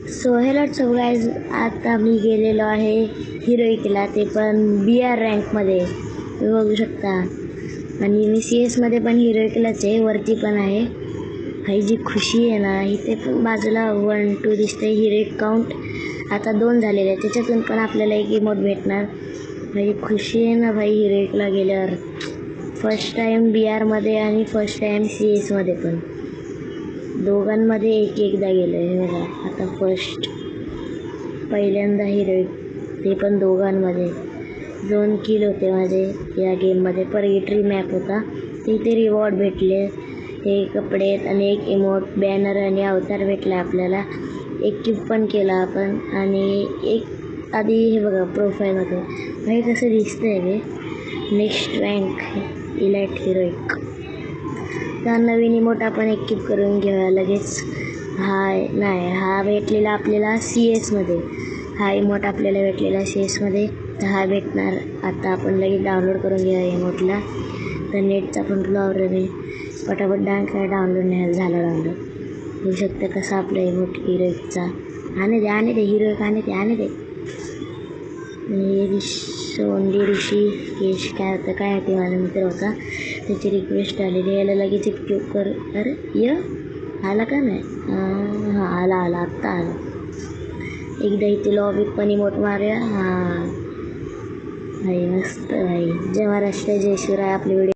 So hello so guys, आता मी गेलेलो आहे हिरोईकला, ते पण BR रँकमध्ये तुम्ही बघू शकता. आणि मी CS मध्ये पण हिरोईकलाच आहे, वरती पण आहे. भाई जी खुशी आहे ना, इथे पण बाजूला 1 2 दिसते. हिरोईक काउंट आता 2 झालेले आहे, त्याच्यातून पण आपल्याला एक इमोट भेटणार. भाई खुशी आहे ना भाई हिरोईकला गेल्यावर. फर्स्ट टाईम BRमध्ये आणि फर्स्ट टाईम CS मध्ये पण दोघांमध्ये एकदा गेलो आहे बघा. आता पहिल्यांदा हिरोईक, ते पण दोघांमध्ये 2 किल होते माझे या गेममध्ये. पर्गेटरी मॅप होता, तिथे रिवॉर्ड भेटले. हे कपडे आणि एक इमोट, बॅनर आणि अवतार भेटला आपल्याला. एक क्यूब पण केला आपण. आणि एक आधी हे बघा प्रोफाईलमध्ये भाई कसं दिसतंय हे. Next rank elite heroic. त्या नवीन इमोट आपण एक क्यूब करून घेऊया लगेच. हा भेटलेला आपल्याला CS मध्ये. हा इमोट आपल्याला भेटलेला CS मध्ये, तर हा भेटणार. आता आपण लगेच डाउनलोड करून घेऊया इमोटला. तर नेटचा पण प्रॉब्लेम आहे, पटापट काय डाउनलोड नाही झालं. डाउनलोड होऊ शकतं कसं आपलं इमोट हिरोईकचा. आणे दे हिरोईक, आणे दे. सोंडी ऋषी केश काय होते माझा मित्र होता, त्याची रिक्वेस्ट आलेली. याला लगेच एक क्यूब कर. अरे आला का नाही? हां आला आत्ता आला. एकदा इथे लॉबीत पण इमोट मारूया. हां भाई मस्त भाई. जय महाराष्ट्र, जय शिवराय. आपले व्हिडिओ